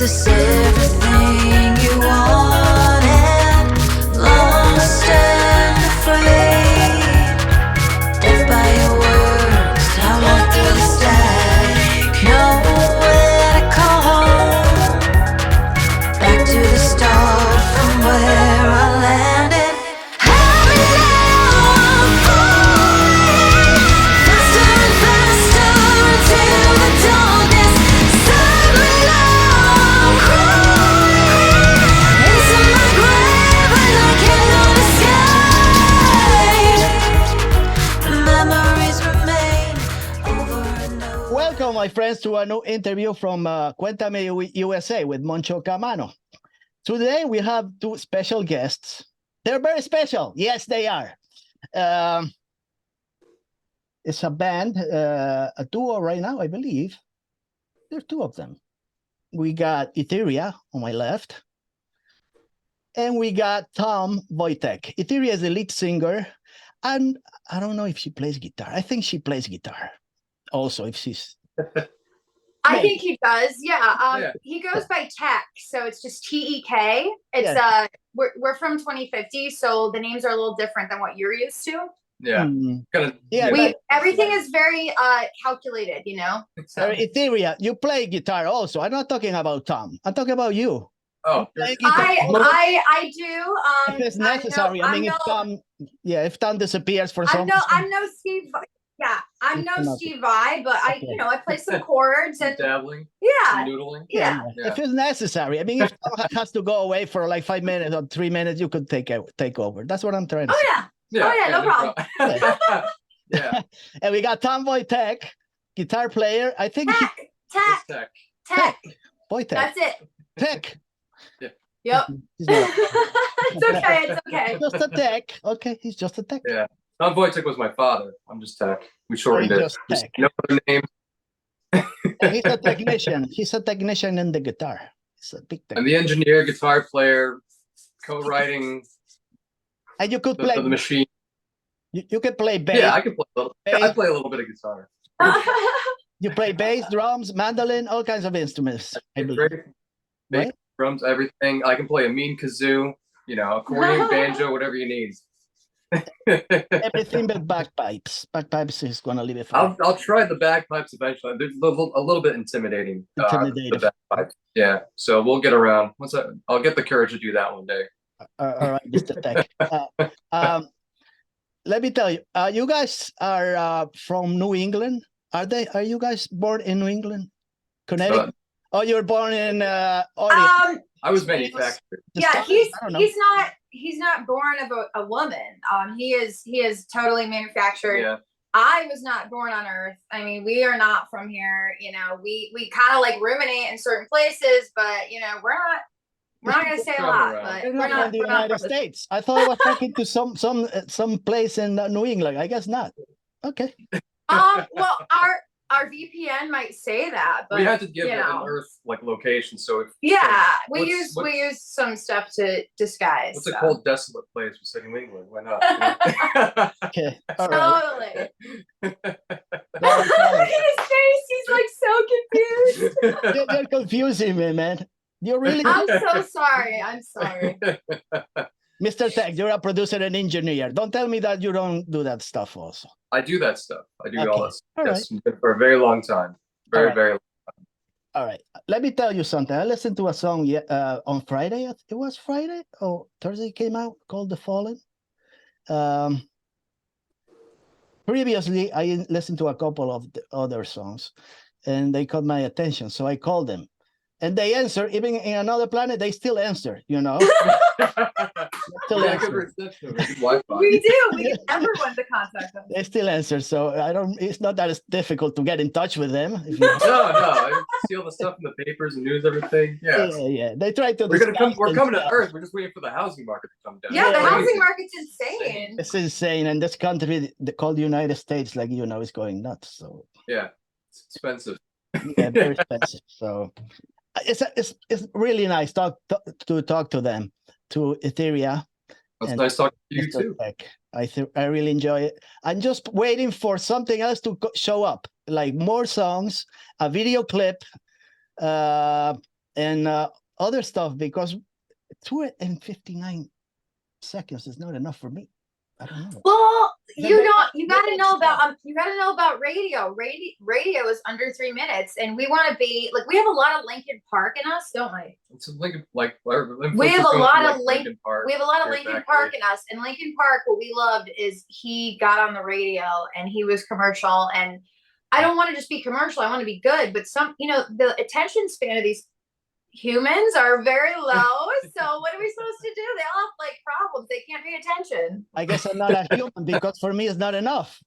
this everything you wanted, lost and afraid, deaf by your words. I walk through the static, nowhere to call home, back to the start from where I landed. Help me now, I'm falling faster and faster into the darkness. Save me now, I'm crawling into my grave and I cannot escape. The memories remain over and over. Welcome, my friends, to a new interview from Cuentame USA with Moncho Camano. Today we have two special guests. They're very special. Yes, they are. It's a band, a duo right now, I believe. There are two of them. We got Aetheria on my left, and we got Tom Wojtek. Aetheria is the lead singer, and I don't know if she plays guitar. I think she plays guitar also, if she's... I think he does. Yeah. Yeah. He goes by Tech, so it's just TEK. It's Yeah. we're from 2050, so the names are a little different than what you're used to. Yeah. Mm. Kind of. Yeah, Everything is very calculated, you know. So Aetheria, you play guitar also. I'm not talking about Tom. I'm talking about you. Oh, You play I guitar. do. If it's necessary. I mean, if Tom disappears for some I'm no Steve. Yeah, I'm no Nothing. Steve Vai, but I I play some chords and dabbling, yeah, noodling. yeah. If it's necessary. I mean, if Tom has to go away for like 5 minutes or 3 minutes, you could take over. That's what I'm trying to say. Oh yeah. No problem. Yeah. And we got Tom Wojtek, guitar player. I think Tech. Tech. Wojtek. That's it. Tech. Yep. He's not- It's okay. It's okay. just a tech. Okay, he's just a tech. Yeah. Tom Wojtek was my father. I'm just Tech. We shortened I'm it. just Just Tech. no other name. And he's a technician. He's a technician in the guitar. He's a big I'm tech. the engineer, guitar player, co-writing And you could the play. machine. You can play bass. Yeah, I can play a little. I Bass. play a little bit of guitar. You play bass, drums, mandolin, all kinds of instruments. I believe. Great. Bass, Right? drums, everything. I can play a mean kazoo. Accordion, banjo, whatever you need. Everything but bagpipes. Bagpipes is gonna leave it for. I'll try the bagpipes eventually. They're a little bit intimidating. Intimidating. The bagpipes. Yeah. So we'll get around. I'll get the courage to do that one day. All right, Mr. Tech. Let me tell you, you guys are from New England. Are you guys born in New England, Connecticut? Oh, you were born in Oregon. I was manufactured. Yeah, I don't know. he's not born of a woman. He is totally manufactured. Yeah. I was not born on Earth. I mean, we are not from here. We kind of like ruminate in certain places, but we're not gonna say a lot. But You're we're not not from the we're not United from States. I thought I was talking to some place in New England. I guess not. Okay. well, our VPN might say that, but We had to give it an Earth location. So if we what's- use some stuff to disguise. what's a so. cold, desolate place? We said New England. Why not? Okay. All right. Totally. Look at his face. He's like so confused. You're confusing me, man. You're really I'm so sorry. I'm sorry. Mr. Tech, you're a producer and engineer. Don't tell me that you don't do that stuff also. I do that stuff. I do all Okay. that stuff. All Yes, for a very long time. Very, right. very long. All right. Let me tell you something. I listened to a song on Friday. It was Friday or Thursday came out called The Fallen. Previously, I listened to a couple of the other songs and they caught my attention. So I called them. And they answer, even in another planet, they still answer, Still Yeah, answer. good reception, good Wi-Fi. We do. We get everyone to contact us. They still answer. So it's not that it's difficult to get in touch with them. If No, I see all the stuff in the papers and news, everything. Yeah. yeah. They try to. We're disguise coming to themselves. Earth. We're just waiting for the housing market to come down. Yeah, the Yeah. housing market's insane. It's insane, and this country called the United States, is going nuts. So Yeah, it's expensive. yeah, very expensive. So it's really nice to talk to them, to Aetheria. It's and nice talking to you Mr. too. Tech. I really enjoy it. I'm just waiting for something else to show up, like more songs, a video clip, and other stuff, because 2 and 59 seconds is not enough for me. I don't know. Well, The you best- know, you the got to best know stuff. about radio. Radio is under 3 minutes, and we want to be like, we have a lot of Linkin Park in us, don't we? It's like our We have influences a come lot from, of Linkin Park. We have a lot of Right Linkin back Park there. in us, and Linkin Park, what we loved is he got on the radio and he was commercial. And I don't want to just be commercial; I want to be good. But the attention span of these humans are very low. So what are we supposed to do? They all have like problems. They can't pay attention. I guess I'm not a human, because for me it's not enough.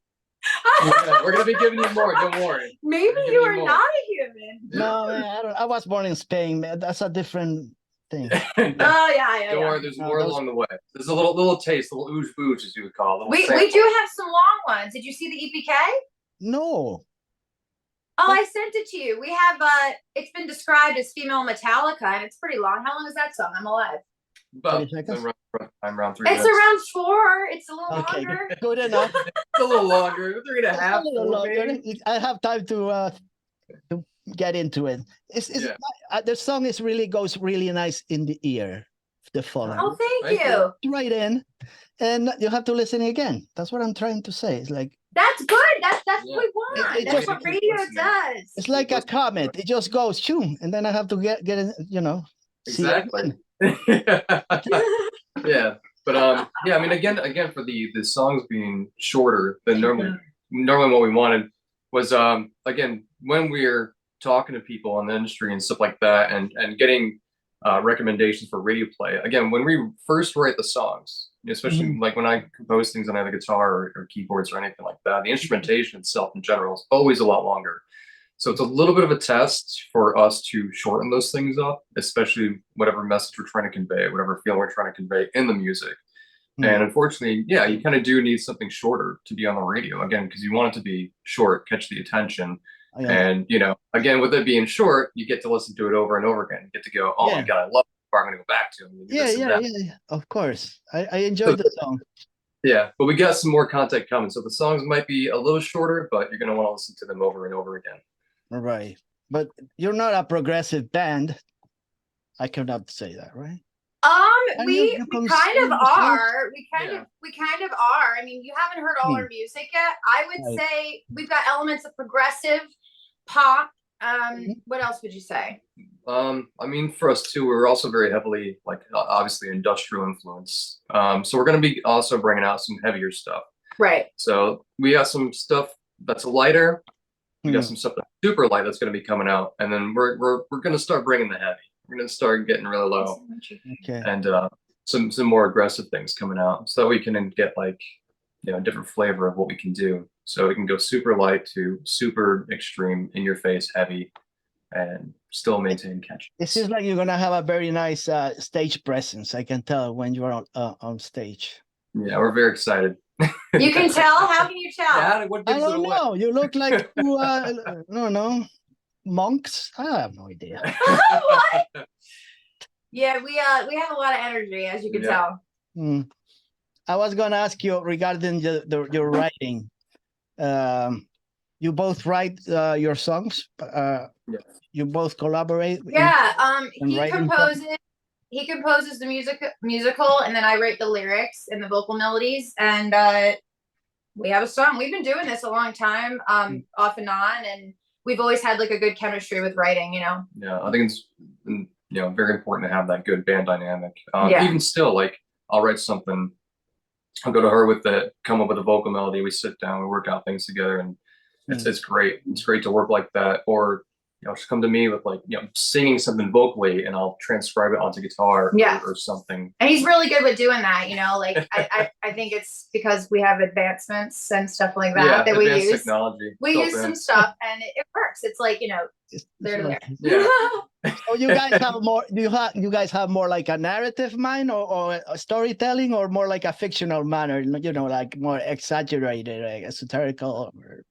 Yeah, we're gonna be giving you more. Don't worry. Maybe Give you me are more. not a human. No, man, I was born in Spain, man. That's a different thing. Oh yeah. Don't worry, there's No, more those- along the way. There's a little taste, a little ooze booze, as you would call it. a little We sample. do have some long ones. Did you see the EPK? No. Oh, I sent it to you. We have it's been described as female Metallica, and it's pretty long. How long is that song? I'm alive. About 30 seconds? around 3 It's minutes. around 4. It's a little Okay, longer. good enough. It's a little longer, 3.5. It's a little 4 longer. maybe. I have time to get into it. It's Yeah. the song goes really nice in the ear. The following. Oh, thank Thank you. Right in, and you have to listen again. That's what I'm trying to say. It's like That's good. That's what Yeah. we want. It That's just- what radio does. it's like a comet. It just goes shoom, and then I have to get it, see it Exactly. again. Yeah, but yeah, I mean, again, for the songs being shorter than normally what we wanted was again, when we're talking to people in the industry and stuff like that, and getting recommendations for radio play. Again, when we first write the songs, especially like when I compose things on either guitar or keyboards or anything like that, the instrumentation itself in general is always a lot longer. So it's a little bit of a test for us to shorten those things up, especially whatever message we're trying to convey, whatever feeling we're trying to convey in the music. And unfortunately, yeah, you kind of do need something shorter to be on the radio, again, because you want it to be short, catch the attention. Yeah. And, again, with it being short, you get to listen to it over and over again. You get to go, oh my Yeah. God, I love it. I'm going to go back to it. Yeah. Of course, I enjoyed the song. Yeah, but we got some more content coming. So the songs might be a little shorter, but you're going to want to listen to them over and over again. Right, but you're not a progressive band. I cannot say that, right? We you kind consider of yourself- are. We kind of are. I mean, you haven't heard all our music yet. I would Right. say we've got elements of progressive pop. What else would you say? I mean, for us too, we're also very heavily, like, obviously industrial influence. So we're going to be also bringing out some heavier stuff. Right. So we got some stuff that's lighter. We got Hmm. some stuff that's super light that's going to be coming out, and then we're going to start bringing the heavy. We're going to start getting really low, Okay. and some more aggressive things coming out, so that we can get like a different flavor of what we can do. So we can go super light to super extreme, in your face, heavy, and still maintain catch. It seems like you're gonna have a very nice stage presence. I can tell when you're on stage. Yeah, we're very excited. You can tell. How can you tell? Yeah, what I gives it don't away? know. You look like two, no, monks. I have no idea. What? Yeah, we have a lot of energy, as you can Yeah. tell. Hmm. I was gonna ask you regarding your writing. You both write your songs. Yes. You both collaborate. Yeah. And He writing composes the musical, and then I write the lyrics and the vocal melodies. And we have a song. We've been doing this a long time, off and on, and we've always had like a good chemistry with writing. Yeah, I think it's very important to have that good band dynamic. Yeah. Even still, like, I'll write something, I'll go to her come up with a vocal melody. We sit down, we work out things together, and it's great. It's great to work like that. Or she'll come to me with like singing something vocally, and I'll transcribe it onto guitar or something. And he's really good with doing that. Like I think it's because we have advancements and stuff like that that we advanced use. technology. We built use in. some stuff, and it works. It's like It's they're there. like- Yeah. So you guys have more. You guys have more like a narrative mind, or a storytelling, or more like a fictional manner. Like more exaggerated, like esoterical, or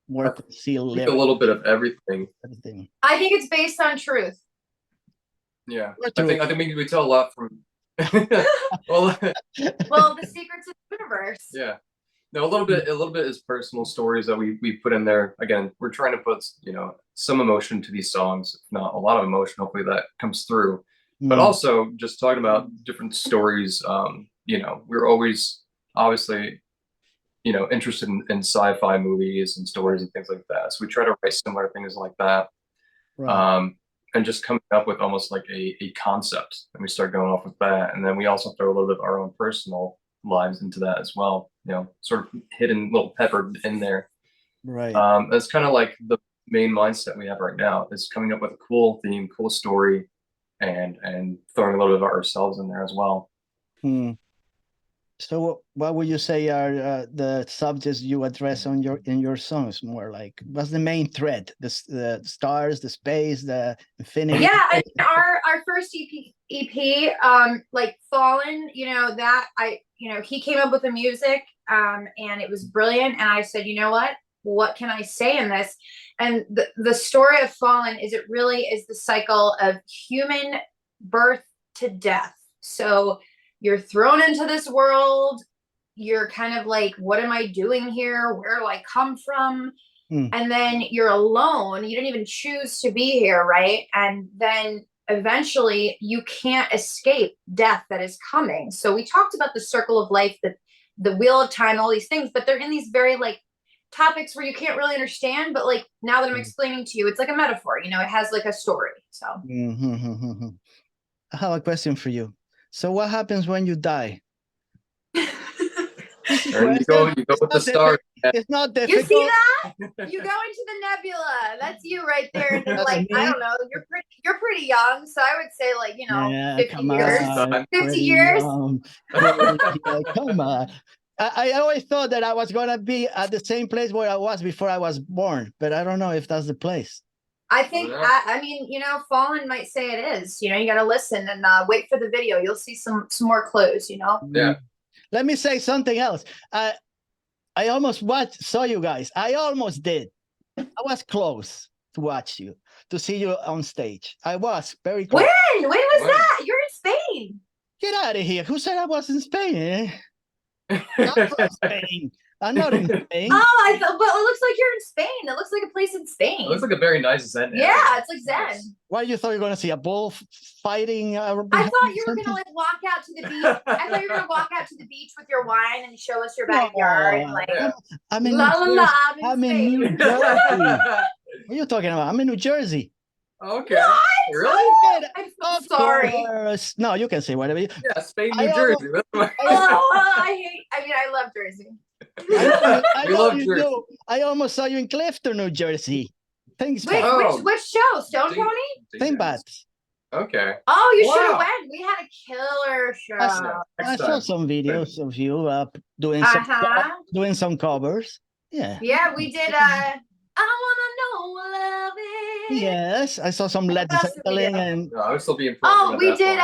more concealed. I think a little bit of everything. Everything. I think it's based on truth. Yeah, Or I think we tell a lot from. Well, Well, the secrets of the universe. yeah, No, a little bit is personal stories that we put in there. Again, we're trying to put, you know, some emotion to these songs, if not a lot of emotion. Hopefully that comes through. But also just talking about different stories. You know, we're always obviously, you know, interested in sci-fi movies and stories and things like that. So we try to write similar things like that. Right. And just coming up with almost like a concept, and we start going off with that. And then we also throw a little bit of our own personal lives into that as well, you know, sort of hidden little pepper in there. Right. That's kind of like the main mindset we have right now, is coming up with a cool theme, cool story, and throwing a little bit of ourselves in there as well. So what would you say are the subjects you address on in your songs? More like, what's the main thread? The stars, the space, the infinity? Yeah, I mean, our first EP, like Fallen, you know, that he came up with the music, and it was brilliant. And I said, you know what can I say in this? And the story of Fallen is, it really is the cycle of human birth to death. So you're thrown into this world. You're kind of like, what am I doing here? Where do I come from? And then you're alone. You didn't even choose to be here, right? And then eventually you can't escape death that is coming. So we talked about the circle of life, the wheel of time, all these things, but they're in these very like topics where you can't really understand. But like, now that I'm explaining to you, it's like a metaphor, you know, it has like a story. So I have a question for you. So what happens when you die? And you go with the stars. It's not difficult. You see that? You go into the nebula. That's you right there. And then, like, I don't know, you're pretty young, so I would say, like, you know, 50 years. 50 years. Come on. I always thought that I was gonna be at the same place where I was before I was born, but I don't know if that's the place. I think, I mean, you know, Fallen might say it is. You know, you got to listen and wait for the video. You'll see some more clues, you know? Yeah. Let me say something else. I almost saw you guys. I almost did. I was close to watch you, to see you on stage. I was very close. When was that? You're in Spain. Get out of here. Who said I was in Spain? I'm from Spain. I'm not in Spain. Oh, but it looks like you're in Spain. It looks like a place in Spain. It looks like a very nice Zen area. Yeah, it's like Zen. Why, you thought you were going to see a bull fighting? I thought you were going to like walk out to the beach. I thought you were going to walk out to the beach with your wine and show us your backyard. And like, I'm in la la la. I'm in New Jersey. What are you talking about? I'm in New Jersey. Okay. What? Really? I'm so sorry. Course. No, you can say whatever. Yeah, Spain, New Jersey. I love Jersey. I love Jersey. I almost saw you in Clifton, New Jersey. Thanks, Wait, which show? Stone Pony? Think bats. Okay. Oh, you should have went. We had a killer show. I saw some videos of you doing some covers. Yeah. Yeah, we did. I wanna know love is. Yes, I saw some Led Zeppelin and. No, I would still be in. Oh, we did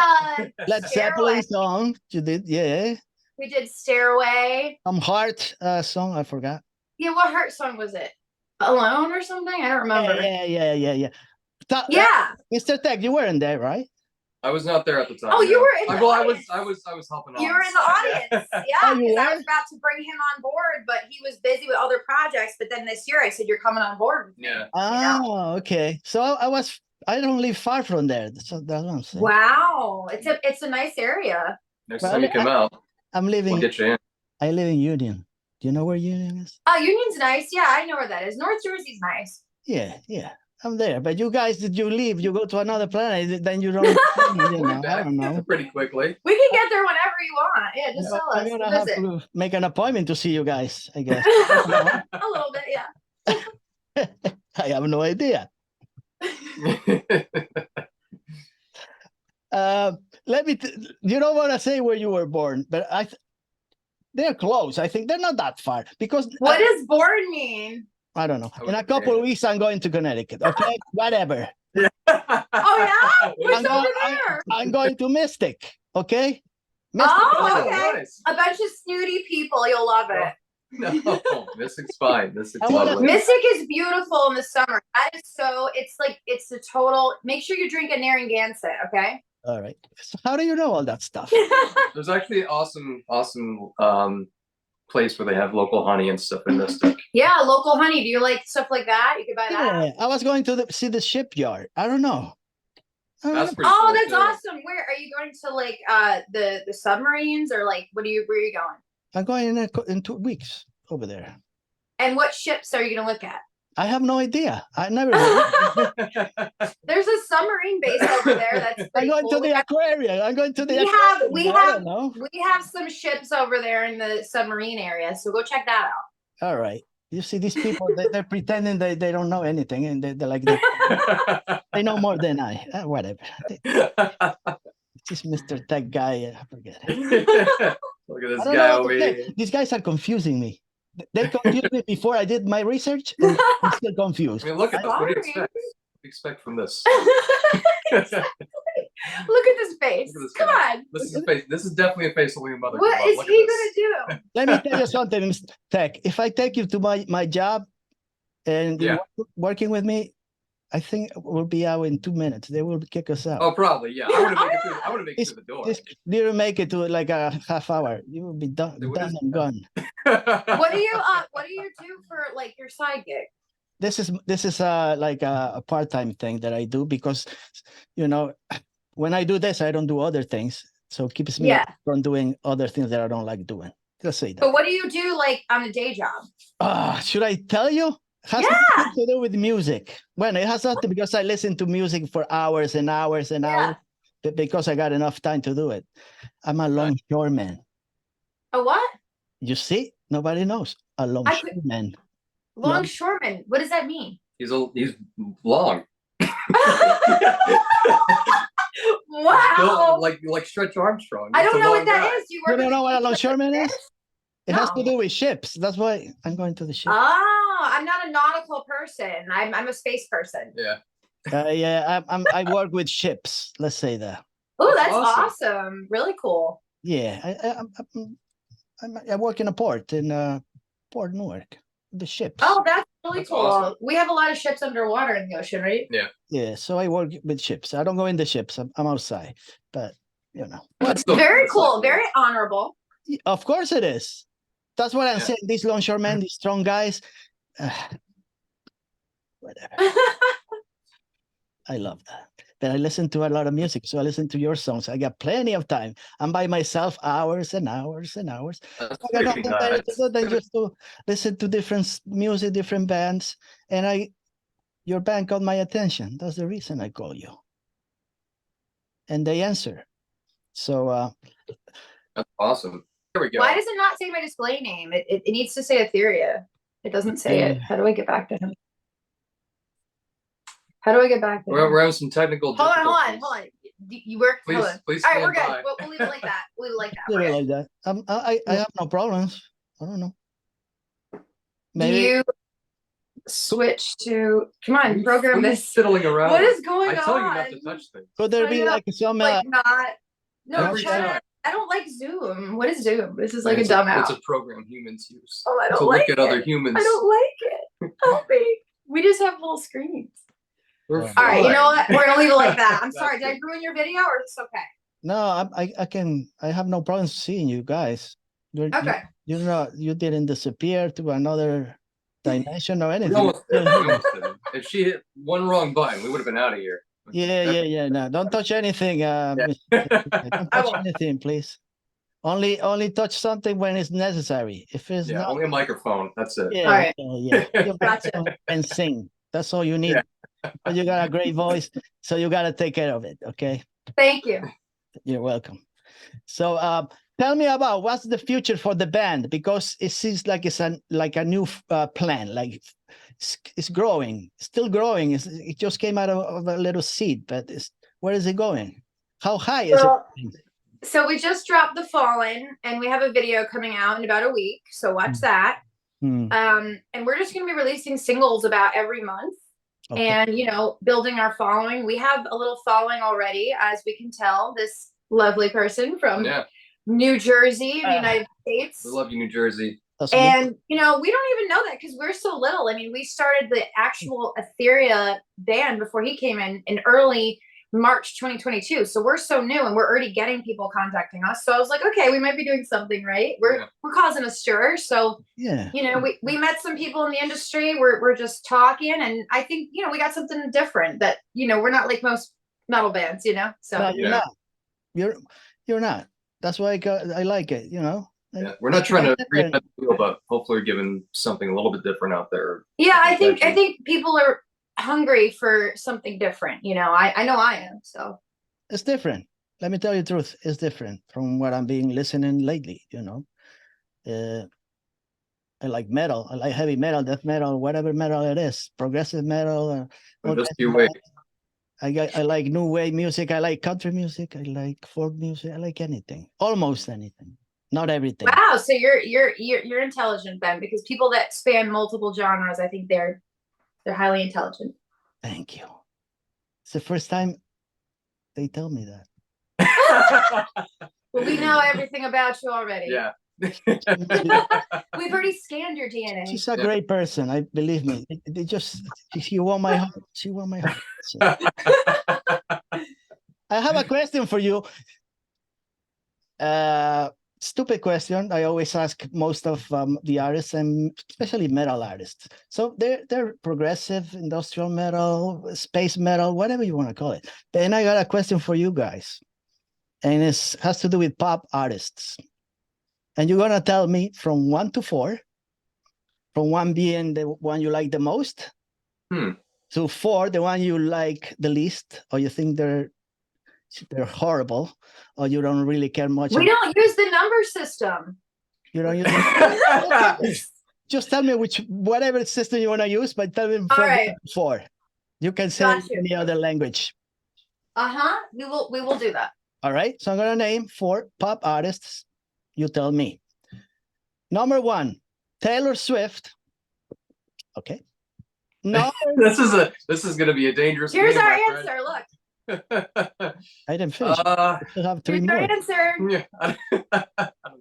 Led Zeppelin song. You did, yeah. We did Stairway. Heart song, I forgot. Yeah, what Heart song was it? Alone or something? I don't remember. Yeah. Yeah. Mr. Tech, you weren't there, right? I was not there at the time. Oh, you were in the audience. I was helping out. You were in the audience. Yeah, because I was about to bring him on board, but he was busy with other projects. But then this year I said, you're coming on board with me. Yeah. Oh, okay. So I don't live far from there. So that's what I'm saying. Wow. It's a nice area. Next time you come out, we'll get you in. I live in Union. Do you know where Union is? Oh, Union's nice. Yeah, I know where that is. North Jersey's nice. Yeah. I'm there. But you guys, did you leave? You go to another planet, then you don't. I don't know. Pretty quickly. We can get there whenever you want. Yeah, just tell us. I'm gonna have to make an appointment to see you guys, I guess. A little bit, yeah. I have no idea. You don't want to say where you were born, but they're close. I think they're not that far because. What does born mean? I don't know. In a couple of weeks, I'm going to Connecticut. Okay, whatever. Oh yeah, what's over there? I'm going to Mystic. Okay. Mystic, okay. Nice. A bunch of snooty people. You'll love it. No, Mystic's fine. Mystic's lovely. Mystic is beautiful in the summer. That is so. It's the total. Make sure you drink a Narragansett. Okay. All right. So how do you know all that stuff? There's actually awesome place where they have local honey and stuff in Mystic. Yeah, local honey. Do you like stuff like that? You could buy that. Yeah, I was going to see the shipyard. I don't know. That's pretty Oh, cool, that's too. awesome. Where are you going to, like the submarines, or like where are you going? I'm going in 2 weeks over there. And what ships are you gonna look at? I have no idea. I never went. There's a submarine base over there. That's I'm pretty going cool. to the aquarium. I'm going to the We aquarium. I have don't know. we have some ships over there in the submarine area, so go check that out. All right. You see, these people, they're pretending they don't know anything, and they're like, they know more than I. Whatever. This Mr. Tech guy, forget it. Look at this I don't guy know over what to say. here. These guys are confusing me. They confused me before I did my research, and I'm still confused. I mean, look at this. What do you Sorry. expect? What do you expect from this? Look at this face. Look at this Come guy. on. This is a face. This is definitely a face only your mother. What could love. is Look he at this. gonna do? Let me tell you something, Mr. Tech. If I take you to my job and Yeah. you're working with me, I think we'll be out in 2 minutes. They will kick us out. Oh, probably. Yeah. I want to make it through. I want to make it This- through the door. This didn't make it to like a half hour. You will be done, What done is and gone. What do you do for like your side gig? This is like a part-time thing that I do because, you know, when I do this, I don't do other things. So it keeps me Yeah. from doing other things that I don't like doing. Let's say that. But what do you do like on a day job? Should I tell you? Has nothing to do with music. Well, it has nothing because I listen to music for hours and hours and hours because I got enough time to do it. I'm a longshoreman. A what? You see, nobody knows. A longshoreman. Longshoreman. What does that mean? He's long. Wow. Like Stretch Armstrong. I He's don't a know long what that guy. is. You don't know what a longshoreman is? It has to No. do with ships. That's why I'm going to the ship. Oh, I'm not a nautical person. I'm a space person. Yeah. Yeah, I work with ships. Let's say that. Oh, That's that's awesome. awesome. Really cool. Yeah, I work in a port in Port Newark. The ships. Oh, that's really That's cool. awesome. We have a lot of ships underwater in the ocean, right? Yeah, so I work with ships. I don't go in the ships. I'm outside, but you know. That's so Very that's cool. so Very honorable. Of course it is. That's what I'm Yeah. saying. These longshoremen, these strong guys. Whatever. I love that. But I listen to a lot of music, so I listen to your songs. I got plenty of time. I'm by myself hours and hours and hours. That's I got pretty nothing better to nuts. do than just to listen to different music, different bands. And your band got my attention. That's the reason I call you. And they answer. So That's awesome. There we go. Why does it not say my display name? It needs to say Aetheria. It doesn't say it. How do I get back to him? How do I get back to him? We're having some technical Hold difficulties. on. You work. Please, Hold on. please All right, stand we're good. by. We'll leave it like that. We'll leave it like that. leave We're it good. like that. I have no problems. I don't know. Do Maybe you switch to? Come What are on, you- program what are you this. fiddling around. What with? is going I on? tell you not to touch things. could there I be know, like some Like not. No, Every try time. not- I don't like Zoom. What is Zoom? This is like It's a dumb It's app. a program humans use Oh, I don't to like look at other it. humans. I don't like it. Help me. We just have little screens. We're All All right, you know fine. what? We're gonna leave it like that. I'm That's sorry. Did I good. ruin your video, or is this okay? No, I have no problems seeing you guys. Okay. You didn't disappear to another dimension or We anything. almost did. You're We here. almost did. If she hit one wrong button, we would have been out of here. Yeah. No, don't touch anything. Don't I touch won't. anything, please. Only touch something when it's necessary. If it's Yeah, not, only a microphone. That's it. yeah, All right. yeah. You Gotcha. and sing. That's all you need. Yeah. But you got a great voice, so you got to take care of it. Okay. Thank you. You're welcome. So tell me about what's the future for the band, because it seems like it's a new plan, like it's growing, still growing. It just came out of a little seed, but where is it going? How high is Well, it? So we just dropped The Fallen, and we have a video coming out in about a week. So watch that. Hmm, And we're just going to be releasing singles about every month. okay. And building our following. We have a little following already, as we can tell. This lovely person from Yeah, New Jersey in the United States. we love you, New Jersey. That's And we don't even know that because we're so little. I mean, we started the actual Aetheria band before he came in early March 2022. So we're so new and we're already getting people contacting us. So I was like, okay, we might be doing something right. We're causing a stir. So Yeah. you know, we met some people in the industry. We're just talking, and I think, you know, we got something different that, you know, we're not like most metal bands, you know. So No, you're not. You're not. That's why I like it, you know. Yeah, we're not trying to reinvent the wheel, but hopefully we're giving something a little bit different out there. yeah, I think people are hungry for something different, you know. I know I am. So it's different. Let me tell you the truth. It's different from what I'm being listening lately, you know. I like metal. I like heavy metal, death metal, whatever metal it is, progressive metal. Just you wait. I like new wave music. I like country music. I like folk music. I like anything, almost anything, not everything. wow, so you're intelligent then, because people that span multiple genres, I think they're highly intelligent. Thank you. It's the first time they tell me that. Well, we know everything about you already. Yeah. We've already scanned your DNA. She's a great person. I believe me. They just she won my heart. She won my heart. So. I have a question for you. Stupid question. I always ask most of the artists, and especially metal artists. So they're progressive, industrial metal, space metal, whatever you want to call it. Then I got a question for you guys, and it has to do with pop artists. And you're gonna tell me from 1 to 4, from 1 being the one you like the most, to 4, the one you like the least, or you think they're horrible, or you don't really care much. We don't use the number system. You don't use just tell me whatever system you want to use, but tell me from 1 to 4. You can say any other language. We will do that. All right. So I'm gonna name 4 pop artists. You tell me. Number 1, Taylor Swift. Okay. No. This is gonna be a dangerous. Here's game, our my answer. Look. I didn't finish. I still have 3 Here's more. our answer. Yeah.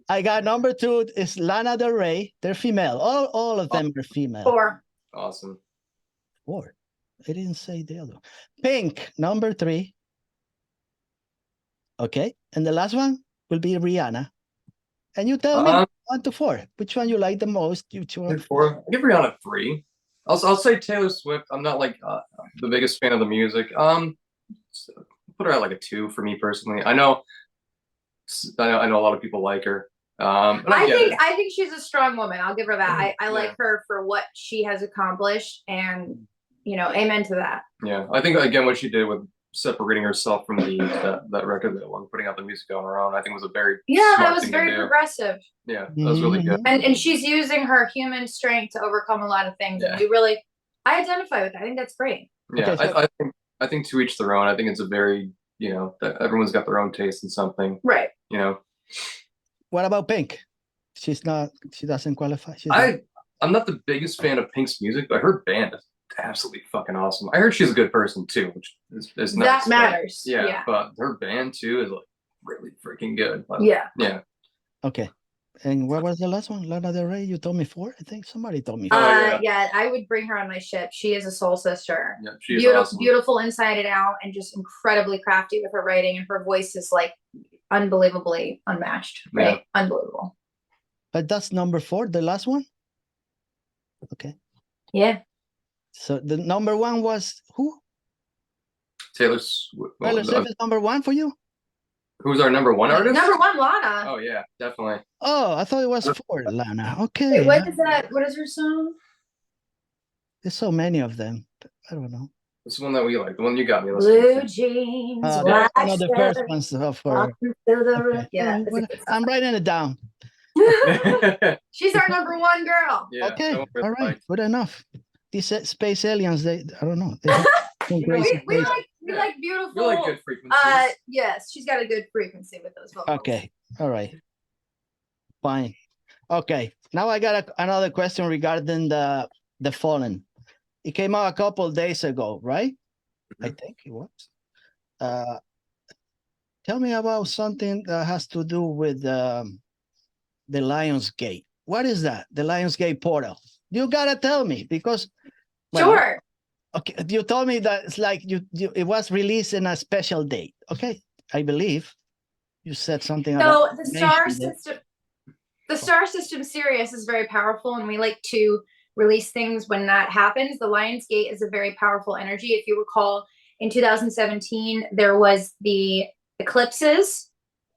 I got number 2 is Lana Del Rey. They're female. All of them are female. 4. Awesome. 4. I didn't say the other one. Pink, number 3. Okay. And the last one will be Rihanna. And you tell me 1 to 4, which one you like the most? You choose 4. I'll give Rihanna 3. I'll say Taylor Swift. I'm not like the biggest fan of the music. Put her at like a 2 for me personally. I know a lot of people like her. I think she's a strong woman. I'll give her that. I like her for what she has accomplished, and you know, amen to that. Yeah, I think again what she did with separating herself from that record label and putting out the music on her own, I think was a very that was very progressive. Yeah, that was really good. And she's using her human strength to overcome a lot of things. Yeah. And I identify with that. I think that's great. Yeah, okay, so I think to each their own. I think it's a very, you know, that everyone's got their own taste in something. Right. You know. What about Pink? She doesn't qualify. I'm not the biggest fan of Pink's music, but her band is absolutely fucking awesome. I heard she's a good person too, which is nice. That matters. Yeah, but her band too is like really freaking good. Yeah. Okay. And what was the last one? Lana Del Rey? You told me 4? I think somebody told me 4. Yeah, I would bring her on my ship. She is a soul sister. Yeah, she's awesome. Beautiful inside and out, and just incredibly crafty with her writing, and her voice is like unbelievably unmatched. Right? Yeah. Unbelievable. But that's number 4, the last one? Okay. Yeah. So the number 1 was who? Taylor Swift. Taylor Swift is number 1 for you? Who's our number 1 artist? Number 1, Lana. Oh yeah, definitely. Oh, I thought it was 4, Lana. Okay. Wait, what is that? What is her song? There's so many of them. I don't know. This one that we like, the one you got me. Blue jeans, black the first one's of her. Okay. Yeah. I'm writing it down. She's our number 1 girl. Yeah, okay. All right. Good enough. These space aliens, I don't know. We like beautiful. We like good frequencies. Yes, she's got a good frequency with those vocals. Okay. All right. Fine. Okay. Now I got another question regarding the Fallen. It came out a couple of days ago, right? Mm-hmm. I think it was. Tell me about something that has to do with the Lionsgate. What is that? The Lionsgate portal. You gotta tell me because sure. Okay, you told me that it's like it was released in a special date. Okay, I believe you said something about. So the mentioned it. star system Sirius is very powerful, and we like to release things when that happens. The Lionsgate is a very powerful energy. If you recall, in 2017 there was the eclipses.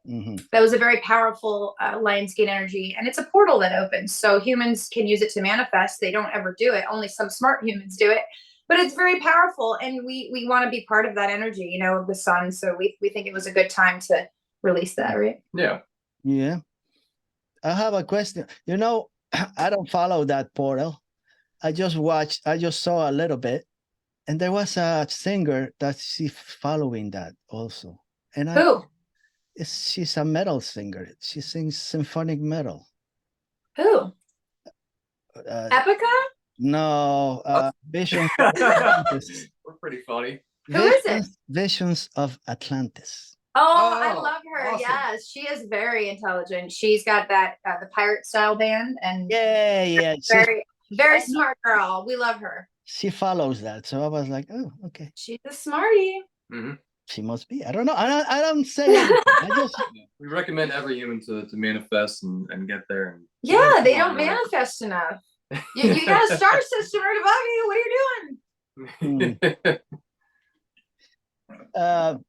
That was a very powerful Lionsgate energy, and it's a portal that opens. So humans can use it to manifest. They don't ever do it. Only some smart humans do it. But it's very powerful, and we want to be part of that energy, you know, of the sun. So we think it was a good time to release that, right? Yeah. Yeah. I have a question. You know, I don't follow that portal. I just saw a little bit, and there was a singer that she's following that also. And Who? she's a metal singer. She sings symphonic metal. Who? Epica? No, Visions of Atlantis. We're pretty funny. Who is it? Visions of Atlantis. Oh, I love her. Awesome. Yes, she is very intelligent. She's got that the pirate style band, and Yeah. very smart girl. We love her. She follows that, so I was like, oh, okay. She's a smarty. Mhm. She must be. I don't know. I don't say anything. I just We recommend every human to manifest and get there. And Yeah, they don't manifest enough. You got a star system right above you. What are you doing?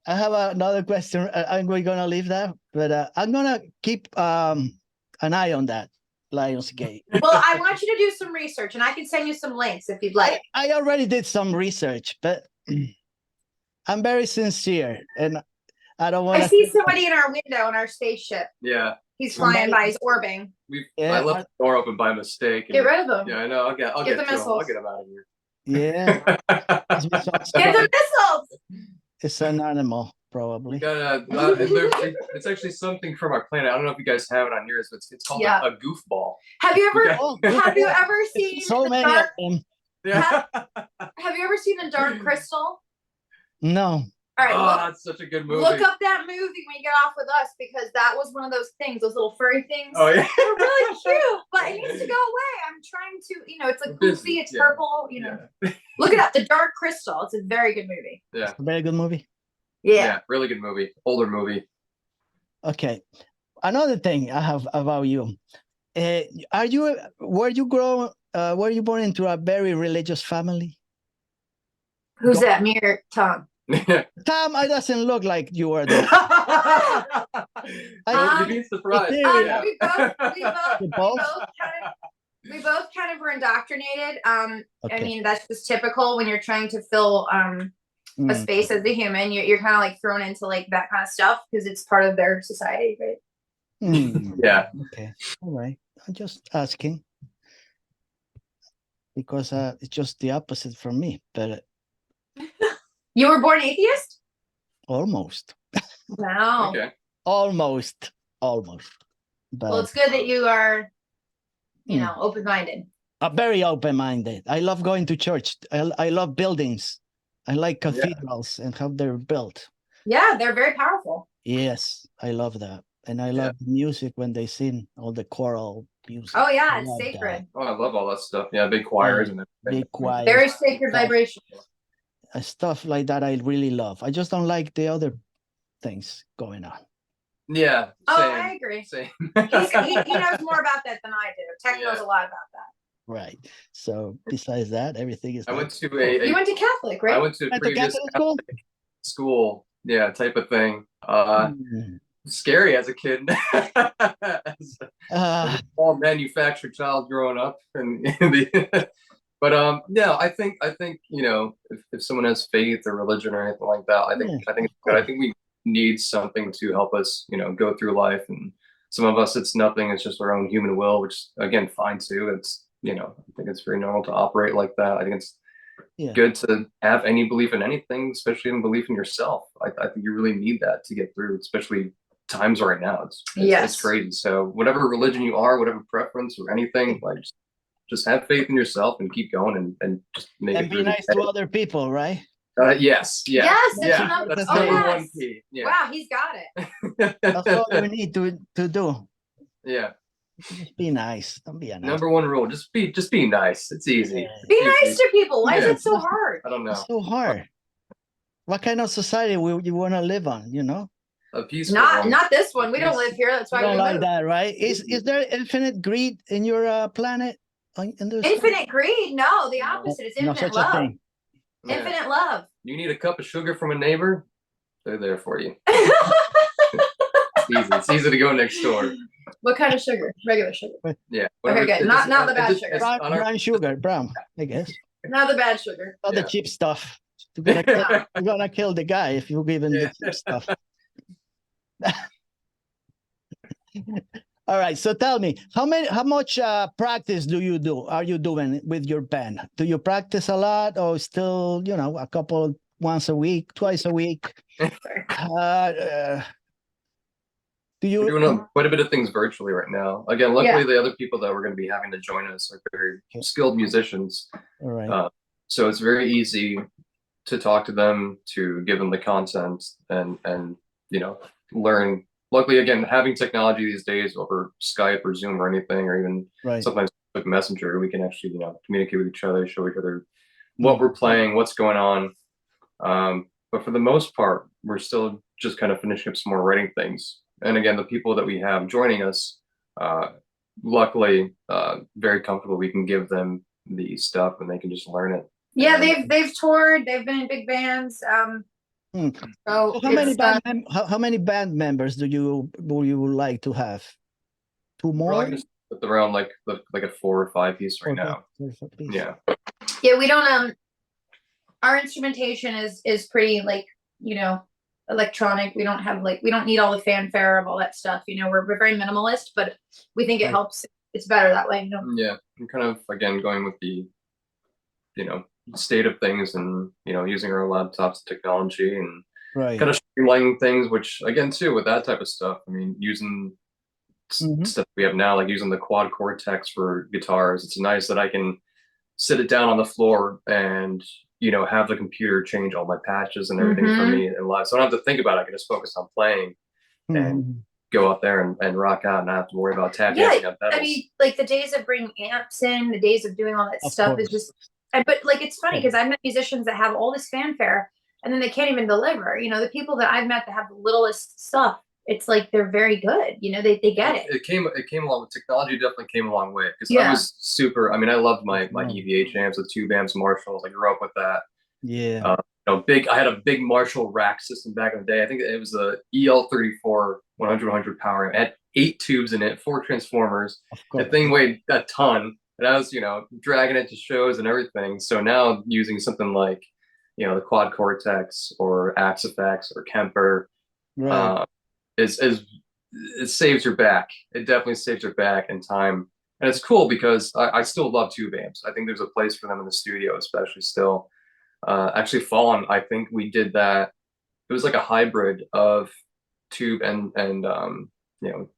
I have another question. We're gonna leave that, but I'm gonna keep an eye on that Lionsgate. Well, I want you to do some research, and I can send you some links if you'd like. I already did some research, but I'm very sincere, and I don't want I see somebody in our window in our spaceship. Yeah. He's flying by. He's orbiting. Yeah, I left the door open by mistake. Get rid of him. Yeah, I know. I'll get the to him. I'll missiles. get him out of here. Yeah, Get the missiles. it's an animal, probably. It's actually something from our planet. I don't know if you guys have it on yours, but it's called a goofball. Have you ever Oh, have you ever seen so the many of dark, them? Yeah. have you ever seen the Dark Crystal? No. All right, Oh, that's such a good movie. look up that movie when you get off with us, because that was one of those things, those little furry things. Oh yeah. They're really cute, but it needs to go away. I'm trying to, it's like goofy, it's purple, Look it up, The Dark Crystal. It's a very good movie. Yeah. It's a very good movie. Yeah. Really good movie. Older movie. Okay. Another thing I have about you. Were you born into a very religious family? Who's that? Me or Tom? Tom, it doesn't look like you were there. You'd be surprised. Etheria. We both kind of were indoctrinated. I mean, that's just typical when you're trying to fill a space as a human. You're kind of like thrown into like that kind of stuff because it's part of their society, right? Yeah. Okay. All right. I'm just asking because it's just the opposite for me, but You were born atheist? almost. Wow. Okay. Almost. But Well, it's good that you are, open-minded. I'm very open-minded. I love going to church. I love buildings. I like cathedrals and how they're built. Yeah, they're very powerful. Yes, I love that. And I love the music when they sing, all the choral music. Oh, yeah, I it's love sacred. that. Oh, I love all that stuff. Yeah, big choirs and everything. Big choirs. Very sacred vibration. Stuff like that I really love. I just don't like the other things going on. Yeah. Oh, Same. I agree. Same. He knows more about that than I do. Tech knows a lot about that. Right. So besides that, everything is. I went to You went to Catholic, right? I went to a previous school? school. Yeah, type of thing. Scary as a kid. as a small manufactured child growing up, but I think if someone has faith or religion or anything like that, I think it's good. I think we need something to help us, go through life. And some of us, it's nothing. It's just our own human will, which again, fine too. It's I think it's very normal to operate like that. I think it's good to have any belief in anything, especially in belief in yourself. I think you really need that to get through, especially times right now. It's crazy. So whatever religion you are, whatever preference or anything, like just have faith in yourself and keep going and just make it be nice to other people, right? Yes. Yes, That's number one key. Yeah. Wow, he's got it. That's all you need to do. Yeah. Just be nice. Don't be a nice. Number one rule: just be nice. It's easy. Yeah. Be It's nice easy. to people. Why is Yeah. it so hard? I don't know. It's so hard. What kind of society will you want to live on? You know, A peaceful Not one. not this one. We don't live here. That's you why don't we like moved. that, right? Is there infinite greed in your planet? In this Infinite greed? No, the opposite. It's no infinite such a love. thing. Yeah. Infinite love. You need a cup of sugar from a neighbor? They're there for you. It's easy. It's easy to go next door. What kind of sugar? Regular sugar. Yeah. Okay, good. It Not- just- not the it bad just- sugar. it's on our- Brown sugar, brown, I guess. Not the bad sugar. Not Yeah. the cheap stuff. You're gonna kill the guy if you give him the cheap stuff. All right. So tell me, how much practice are you doing with your band? Do you practice a lot, or still, a couple once a week, twice a week? Do you? We're doing quite a bit of things virtually right now. Again, luckily Yeah. the other people that we're going to be having to join us are very skilled musicians. All right. So it's very easy to talk to them, to give them the content and learn. Luckily, again, having technology these days over Skype or Zoom or anything, or even Right. sometimes like Messenger, we can actually, communicate with each other, show each other what we're playing, what's going on. But for the most part, we're still just kind of finishing up some more writing things. And again, the people that we have joining us, luckily, very comfortable. We can give them the stuff and they can just learn it. Yeah, And- they've toured. They've been in big bands. Hmm. So How many it's, how many band members would you like to have? Two We're more? probably just around like a 4 or 5 piece right now. Yeah. yeah, we don't our instrumentation is pretty electronic. We don't need all the fanfare of all that stuff. We're very minimalist, but we think it Right. helps. It's better that way. Yeah. I'm kind of, again, going with the, state of things and, using our laptops technology and Right. kind of streamlining things, which again, too, with that type of stuff, I mean, using Mhm. stuff we have now, like using the quad cortex for guitars, it's nice that I can sit it down on the floor and, have the computer change all my patches and everything for me in live. So I don't have to think about it. I can just focus on playing and Mhm. go out there and rock out and not have to worry about tap Yeah, dancing on pedals. I mean, like the days of bringing amps in, the days of doing all that Of stuff is course. just. But it's funny because I've met musicians that have all this fanfare and then they can't even deliver. The people that I've met that have the littlest stuff, it's like they're very good. They get it. It came along with technology. Definitely came a long way because I Yeah. was super. I mean, I loved my Wow. EVH amps, the tube amps, Marshalls. I grew up with that. Yeah. I had a big Marshall rack system back in the day. I think it was a EL34 100 power amp. It had 8 tubes in it, 4 transformers. Of The course. thing weighed a ton, and I was dragging it to shows and everything. So now using something like the Quad Cortex or Axifex or Kemper. Right. It saves your back. It definitely saves your back and time. And it's cool because I still love tube amps. I think there's a place for them in the studio, especially still. Actually, Fallen, I think we did that. It was like a hybrid of tube and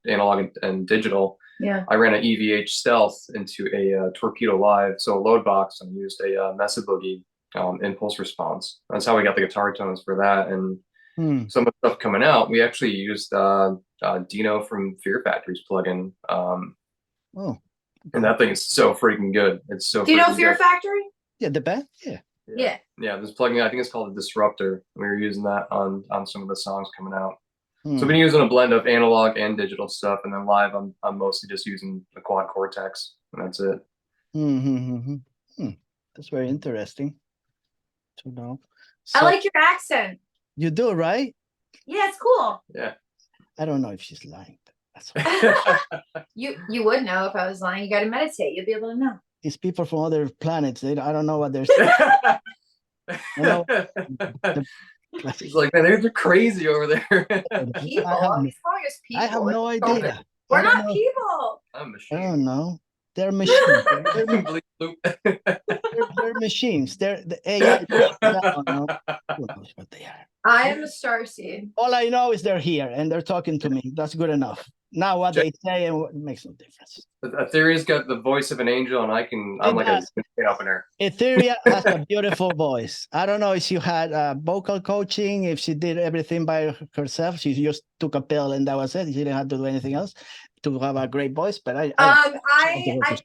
analog and digital. Yeah. I ran an EVH Stealth into a Torpedo Live, so a load box, and used a Mesa Boogie impulse response. That's how we got the guitar tones for that. And some of the stuff coming out, we actually used Dino from Fear Factory's plugin. Oh. And that thing is so freaking good. It's so. Do you know freaking Fear good. Factory? Yeah, the band. Yeah. Yeah. Yeah, this plugin, I think it's called a Disruptor. We were using that on some of the songs coming out. So Hmm. I've been using a blend of analog and digital stuff, and then live, I'm mostly just using the Quad Cortex, and that's it. That's very interesting to know. I So like your accent. you do, right? Yeah, it's cool. Yeah. I don't know if she's lying. But that's all. You would know if I was lying. You got to meditate. You'll be able to know. These people from other planets, I don't know what they're saying. know, He's like, man, they're crazy over there. People. I have, He's calling us people. I have no It's idea. stupid. We're I don't not know. people. I'm a I machine. don't know. They're machines. Bleep, bloop. They're machines. They're the AI. I don't know. Who knows what they are. I am a starseed. All I know is they're here and they're talking to me. That's good enough. Now what they say and what makes no difference. Aetheria's got the voice of an angel, and I'm It like does. a up in her. Aetheria has a beautiful voice. I don't know if she had vocal coaching, if she did everything by herself. She just took a pill and that was it. She didn't have to do anything else to have a great voice. But I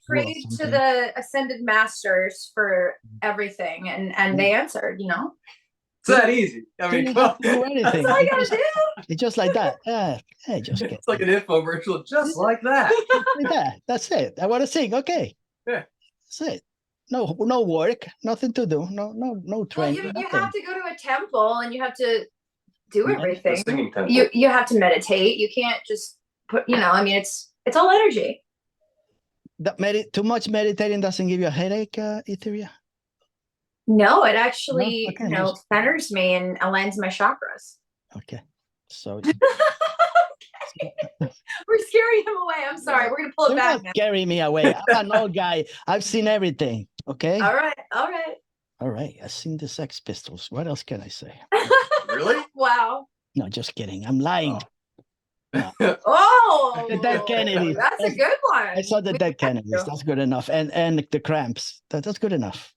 prayed to something. the ascended masters for everything, and they answered. It's that easy. I You mean, don't have to do anything. That's all you gotta do. It's just like that. Just it's like an infomercial, just like that. like that. That's it. I want to sing. Okay. Yeah. That's it. No work. Nothing to do. No Well, training. you have to go to a temple and you have to do Yeah, everything. Singing temple. You have to meditate. You can't just put. I mean, it's all energy. Too much meditating doesn't give you a headache, Aetheria? No, it actually, Okay, centers me and aligns my chakras. Okay. So We're scaring him away. I'm sorry. We're gonna pull it you're back not now. scaring me away. I'm an old guy. I've seen everything. Okay. All right. All right. All right. I've seen the Sex Pistols. What else can I say? Really? Wow. No, just kidding. I'm lying. Oh, The Dead Kennedys. That's a good one. I saw the We Dead got Kennedys. you. That's good enough. And the Cramps. That's good enough.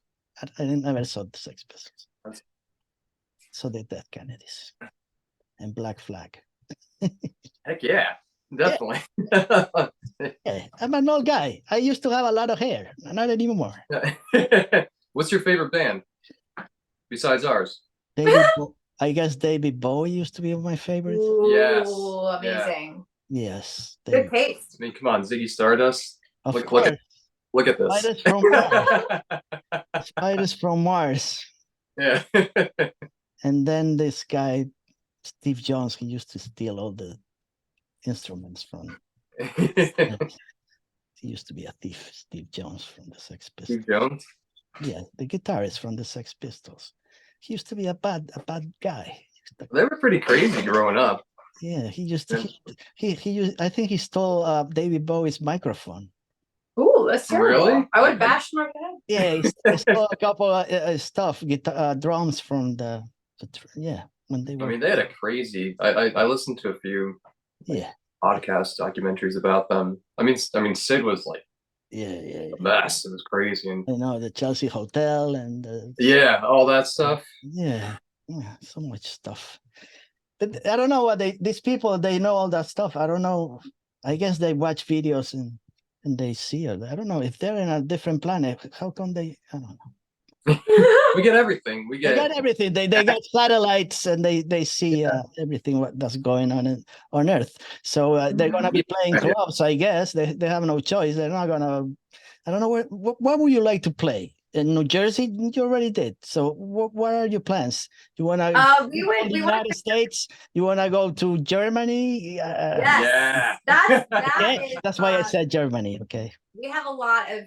I never saw the Sex Pistols. So the Dead Kennedys and Black Flag. Heck yeah, definitely. Yeah, I'm an old guy. I used to have a lot of hair. Not anymore. What's your favorite band besides ours? I guess David Bowie used to be my favorite. Yes. Ooh, amazing. Yes. Good taste. I mean, come on, Ziggy Stardust. Of Look course. at this. Spiders from Mars. Spiders from Mars. Yeah. And then this guy, Steve Jones, he used to steal all the instruments from. He used to be a thief, Steve Jones from the Sex Pistols. Steve Jones. Yeah, the guitarist from the Sex Pistols. He used to be a bad guy. They were pretty crazy growing up. Yeah, he used, I think he stole David Bowie's microphone. Ooh, that's terrible. Really? I would bash him over the head. Yeah, he stole a couple of stuff, drums from when they were. I mean, they had a crazy. I listened to a few podcast documentaries about them. I mean, Sid was like a mess. It was crazy, and the Chelsea Hotel and all that stuff. Yeah, so much stuff. But I don't know what these people, they know all that stuff. I don't know. I guess they watch videos and they see it. I don't know if they're in a different planet. How come I don't know. We get everything. They got everything. They got satellites and they see everything that's going on Earth. So they're gonna be playing clubs. I guess they have no choice. They're not gonna. I don't know what would you like to play in New Jersey? You already did. So what are your plans? You wanna go to the United States? You wanna go to Germany? Yes. Yeah. That's why I said Germany. Okay. We have a lot of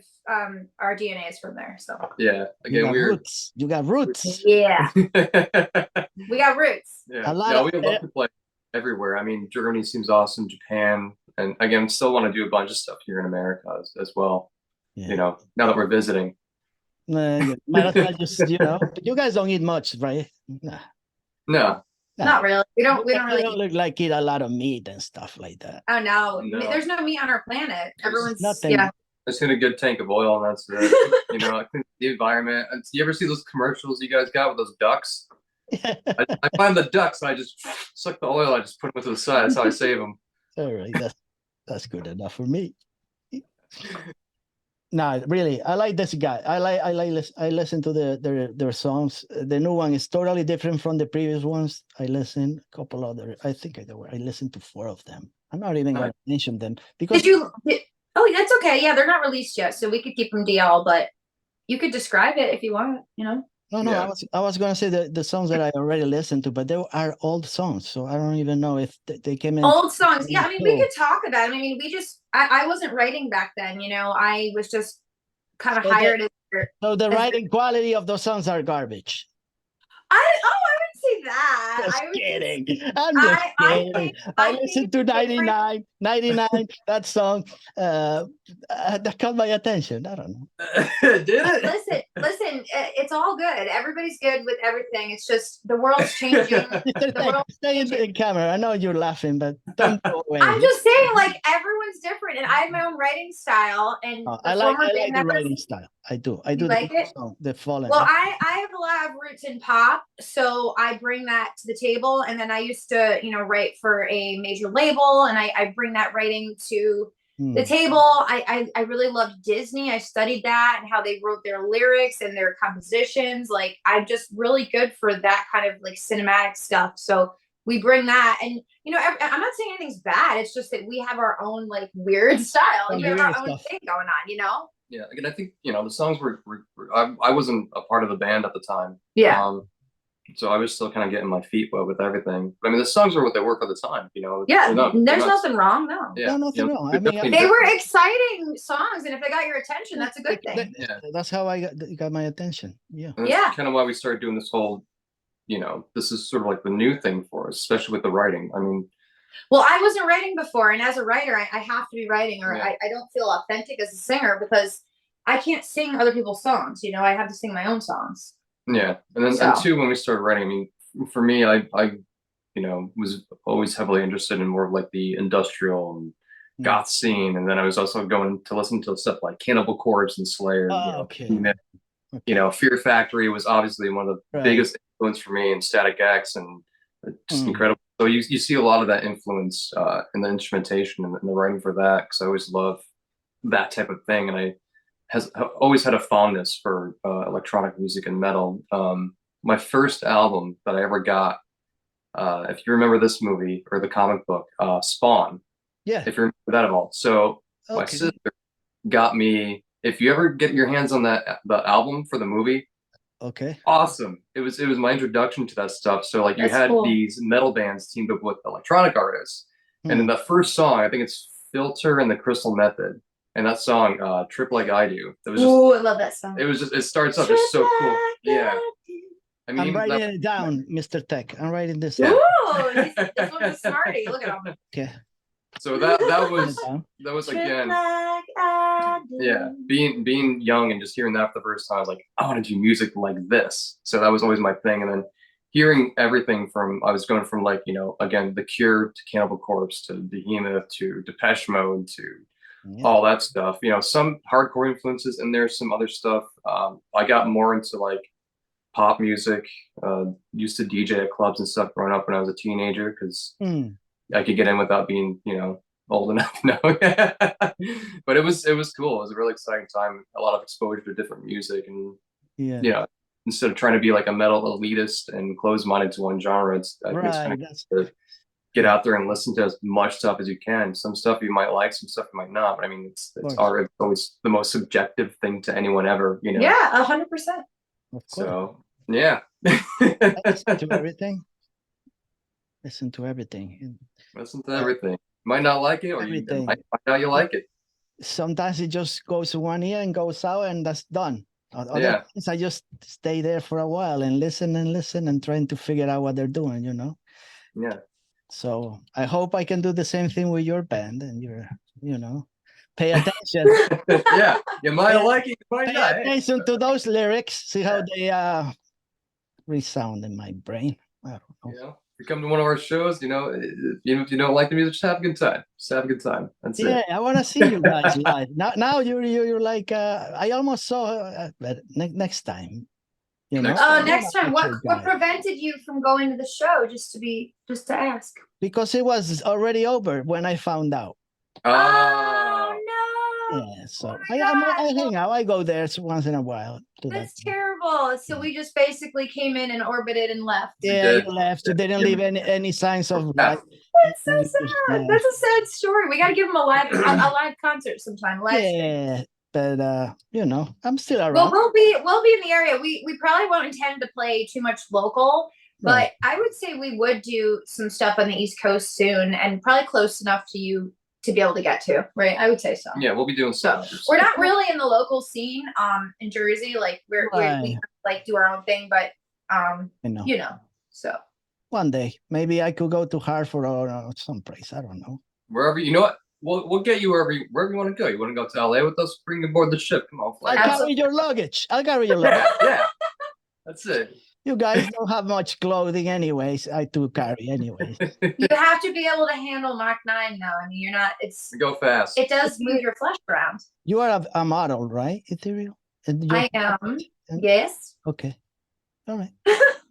our DNA is from there. So yeah. Again, roots. You got roots. Yeah. We got roots. Yeah. No, we love to play everywhere. I mean, Germany seems awesome. Japan, and again, still want to do a bunch of stuff here in America as well. Yeah. Now that we're visiting. Might as well just you guys don't eat much, right? Nah. No. Not really. We don't really look like eat a lot of meat and stuff like that. Oh no. There's no meat on our planet. Everyone's yeah. Just in a good tank of oil, and that's it. I think the environment. You ever see those commercials you guys got with those ducks? I find the ducks, and I just suck the oil. I just put them to the side. That's how I save them. All right, that's good enough for me. No, really, I like this guy. I listen to their songs. The new one is totally different from the previous ones. I listened a couple other. I think I listened to 4 of them. I'm not even going to mention them because. Oh, that's okay. Yeah, they're not released yet, so we could keep them DL. But you could describe it if you want. No. Yeah. I was going to say the songs that I already listened to, but they are old songs, so I don't even know if they came in. Old songs, yeah. I mean, we could talk about it. I mean, I wasn't writing back then. I was just kind of hired. So the writing quality of those songs are garbage. I wouldn't say that. Just I would kidding. I'm just kidding. I listened to different- 99, that song. That caught my attention. I don't know. Did it? Listen, it's all good. Everybody's good with everything. It's just the world's changing. Mr. Tech, stay in the camera. I know you're laughing, but don't go away. I'm just saying, like, everyone's different, and I have my own writing style. And I like the writing style. I do. You like it? The Fallen. Well, I have a lot of roots in pop, so I bring that to the table. And then I used to, write for a major label, and I bring that writing to the table. I really loved Disney. I studied that and how they wrote their lyrics and their compositions. Like, I'm just really good for that kind of like cinematic stuff. So we bring that, and I'm not saying anything's bad. It's just that we have our own like weird style. We have our own thing going on. Yeah, again, I think the songs were I wasn't a part of the band at the time. Yeah. So I was still kind of getting my feet wet with everything. But I mean, the songs were what they were for the time. Yeah, there's nothing wrong. No. Yeah, nothing wrong. I mean, they were exciting songs, and if they got your attention, that's a good thing. Yeah, that's how I got my attention. Yeah. And that's kind of why we started doing this whole. This is sort of like the new thing for us, especially with the writing. I mean. Well, I wasn't writing before, and as a writer, I have to be writing, or I don't feel authentic as a singer because I can't sing other people's songs. I have to sing my own songs. Yeah, and then and two, when we started writing, I mean, for me, I was always heavily interested in more of like the industrial and goth scene, and then I was also going to listen to stuff like Cannibal Corpse and Slayer. Fear Factory was obviously one of the biggest influence for me, and Static X, and just incredible. So you see a lot of that influence in the instrumentation and the writing for that, because I always love that type of thing, and I always had a fondness for electronic music and metal. My first album that I ever got, if you remember this movie or the comic book, Spawn. Yeah. If you remember that at all. So my sister got me. If you ever get your hands on the album for the movie, awesome. It was my introduction to that stuff. So like you had these metal bands teamed up with electronic artists, and in the first song, I think it's Filter and the Crystal Method, and that song, Trip Like I Do. That was I love that song. It was just, it starts up, it's so cool. Yeah. I mean, I'm writing it down, Mr. Tech. I'm writing this down. Ooh, this one's a smarty. Look at him. Okay. So that was again, being young and just hearing that for the first time, I was like, I want to do music like this. So that was always my thing. And then hearing everything from, I was going from like, again, The Cure to Cannibal Corpse to Behemoth to Depeche Mode to all that stuff. Some hardcore influences, and there's some other stuff. I got more into like pop music. Used to DJ at clubs and stuff growing up when I was a teenager, because I could get in without being, old enough. No, but it was cool. It was a really exciting time. A lot of exposure to different music, and instead of trying to be like a metal elitist and closed-minded to one genre, it's kind of to get out there and listen to as much stuff as you can. Some stuff you might like, some stuff you might not. But I mean, it's always the most subjective thing to anyone ever. Yeah, 100%. So yeah, I listen to everything. Listen to everything. Listen to everything. You might not like it, or you might find out you like it. Sometimes it just goes to one ear and goes out, and that's done. Other times I just stay there for a while and listen and trying to figure out what they're doing, Yeah. So I hope I can do the same thing with your band, and pay attention. Yeah, you might like it, you might not. Pay attention to those lyrics. See how they resound in my brain. I don't know. If you come to one of our shows, if you don't like the music, just have a good time. Just have a good time. That's it. Yeah, I want to see you guys live. Now you're like I almost saw but next time. Next time. What prevented you from going to the show? Just to ask. Because it was already over when I found out. Oh no. Yeah, so I hang out. I go there once in a while. That's terrible. So we just basically came in and orbited and left. Yeah, you left. They didn't leave any signs of life. That's so sad. That's a sad story. We got to give them a live concert sometime. Yeah, but I'm still around. Well, we'll be in the area. We probably won't intend to play too much local, but I would say we would do some stuff on the East Coast soon, and probably close enough to you to be able to get to, right? I would say so. Yeah, we'll be doing so. We're not really in the local scene in Jersey. Like we like do our own thing, but So One day, maybe I could go to Hartford or someplace. I don't know. Wherever you know what, we'll get you wherever you want to go. You want to go to LA with us? Bring you aboard the ship. Come on, fly. I'll carry your luggage. I'll carry your luggage. Yeah, that's it. You guys don't have much clothing, anyways. I do carry, anyways. you have to be able to handle Mach 9 though. I mean, you're not. It's We go fast. it does move your flesh around. You are a model, right, Ethereal? And I am. and- Yes. Okay. All right.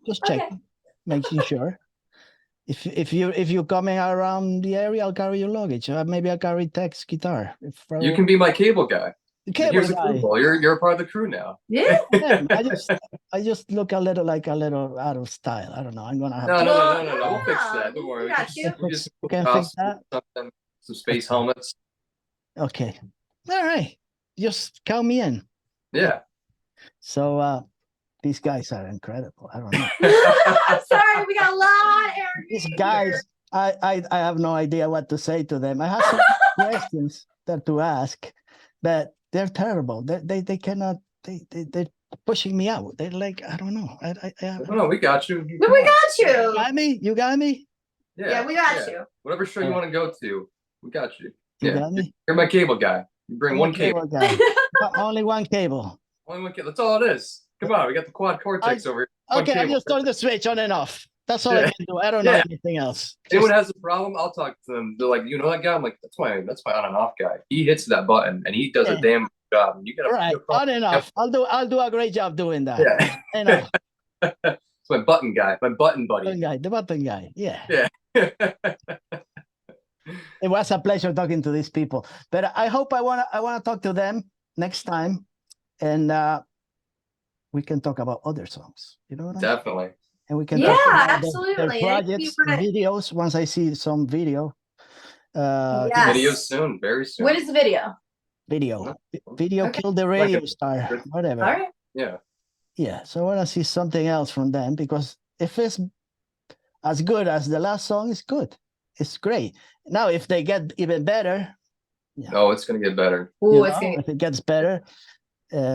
Just Okay. checking, making sure. If you're coming around the area, I'll carry your luggage. Maybe I'll carry Tech's guitar. You can be my cable guy. Cable Here's a guy. crew ball. You're a part of the crew now. Yeah. Yeah, I just look a little out of style. I don't know. I'm gonna have No, to. no. We'll fix Yeah, that. Don't worry. we got you. We just You can fix that. something, some space helmets. Okay. All right. Just count me in. Yeah. So these guys are incredible. I don't know. I'm sorry, we got a lot of energy These here. guys, I have no idea what to say to them. I have some questions that to ask, but they're terrible. They cannot. They're pushing me out. They're like, I don't know. No, we got you. But we got You you. got me. You got me. Yeah, we got you. Whatever show you want to go to, we got you. You Yeah. got me. You're my cable guy. You bring one cable. guy. Only one cable. Only one cable. That's all it is. Come on, we got the quad cortex over here. One Okay, I'm cable. just turning the switch on and off. That's all I Yeah. can do. I don't know Yeah. anything else. Anyone has a problem, I'll talk to them. They're like, you know that guy? I'm like, that's my on and off guy. He hits that button and he does a Yeah. damn good job. You gotta All right, on and off. I'll do a great job doing that. Yeah. Enough. It's my button guy, my button buddy. The button guy. Yeah. Yeah. It was a pleasure talking to these people. But I hope I wanna talk to them next time, and we can talk about other songs. You know what I mean? Definitely. And we can Yeah, talk about absolutely. their And if you projects, wanna- videos. Once I see some video, Yes. Videos soon, very soon. When is the video? video Okay. killed the radio star, whatever. All right. Yeah. Yeah, so I want to see something else from them, because if it's as good as the last song, it's good. It's great. Now, if they get even better, Oh, it's gonna get better. Ooh, you it's know, gonna if it gets better,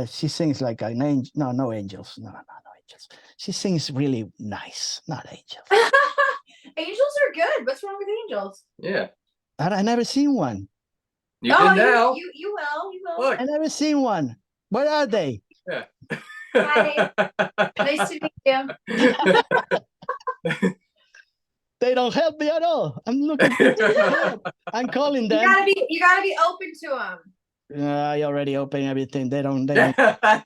she sings like an angel. No angels. No angels. She sings really nice, not angels. Angels are good. What's wrong with angels? Yeah. I never seen one. You did now. You will. You will. Look. I never seen one. Where are they? Hi. Nice to meet you. They don't help me at all. I'm looking for help. I'm calling You them. gotta be open to them. I already opened everything. They don't. They don't. I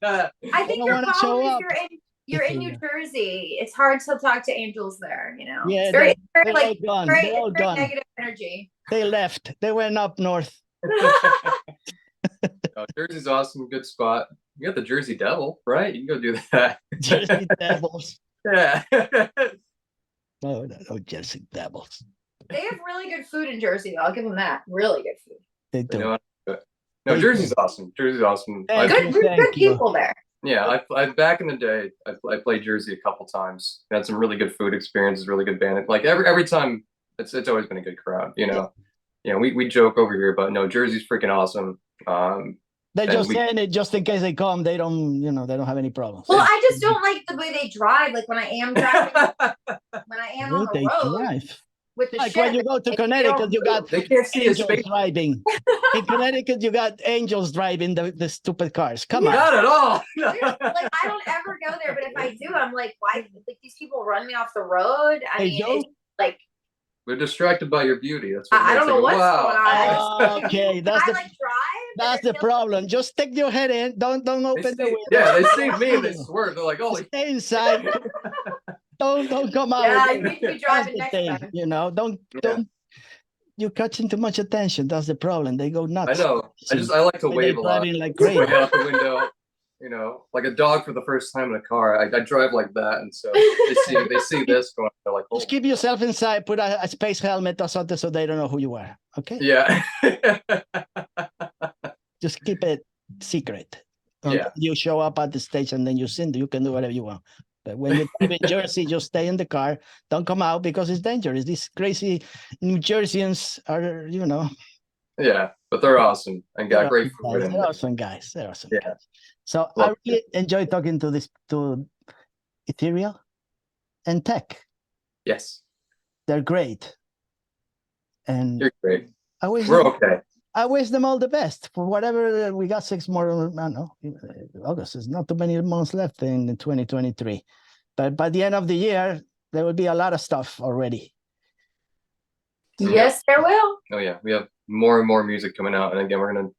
think don't your wanna problem show is up. you're in New Jersey. It's hard to talk to angels there. You know. Yeah, It's very, they're like all gone. very, They're all very gone. negative energy. They left. They went up north. Oh, Jersey's awesome, good spot. You got the Jersey Devil, right? You can go do that. Jersey Devils. Yeah. No, Jersey Devils. They have really good food in Jersey, though. I'll give them that. Really good food. They You do. know what? No, Jersey's awesome. Jersey's awesome. Thank I- you. Good people there. Yeah, I back in the day, I played Jersey a couple times. Had some really good food experiences, really good band. Like every time, it's always been a good crowd. You know, we joke over here, but no, Jersey's freaking awesome. They're And just we- saying it just in case they come. They don't, they don't have any problems. Well, I just don't like the way they drive. Like when I am driving, when I am on Will the they road drive? with the Like ship. when you go to they Connecticut, don't you got move. They can't see his angels face. driving. In Connecticut, you got angels driving the stupid cars. Come on. Not at all. Like I don't ever go there, but if I do, I'm like, why? Like these people run me off the road. I Hey, mean, Joe? it's like We're distracted by your beauty. That's what I makes don't it know go, what's wow. going on. Okay, that's I the like drive. and that's they're the still- problem. Just stick your head in. Don't They open the see, window. yeah, they see me and they swerve. They're like, Just holy. stay inside. don't come out. Yeah, with you it. need to be That's driving the next thing. time. Don't. You're catching too much attention. That's the problem. They go I nuts. know. I like to When they're wave a lot. driving like Way crazy. out the window. Like a dog for the first time in a car. I drive like that, and so they see this going. They're like, oh, Just keep yourself inside. Put a space helmet or something so they don't know who you are. Okay. yeah. Just keep it secret. Yeah. You show up at the station, then you sing. You can do whatever you want. But when you live in Jersey, just stay in the car. Don't come out because it's dangerous. These crazy New Jerseyans are, Yeah, but they're awesome and got great guys. food. And, They're awesome guys. They're awesome Yeah. guys. So I Love really enjoy talking to Etheria and Tech. Yes, They're great. And you're great. I wish We're them, okay. I wish them all the best for whatever we got. 6 more, I don't know, August. There's not too many months left in 2023, but by the end of the year, there will be a lot of stuff already. Yes, there will. Oh yeah, we have more and more music coming out, and again, we're gonna,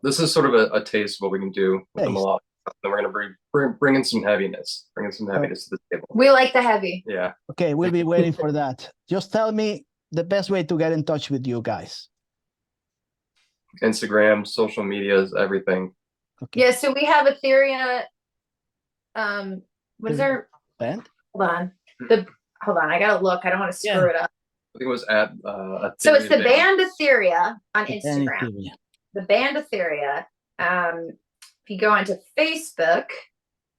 this is sort of a taste of what we can do with the Taste. melodic. Then we're gonna bring in some heaviness, to the table. We like the heavy. Yeah. Okay, we'll be waiting for that. Just tell me the best way to get in touch with you guys. Instagram, social medias, everything. Okay. Yeah, so we have Aetheria. What is our Band? hold on? Hold on, I gotta look. I don't want to screw it up. I think it was at So it's the Aetheria band Aetheria on Band Instagram. Aetheria. The band Aetheria. If you go into Facebook,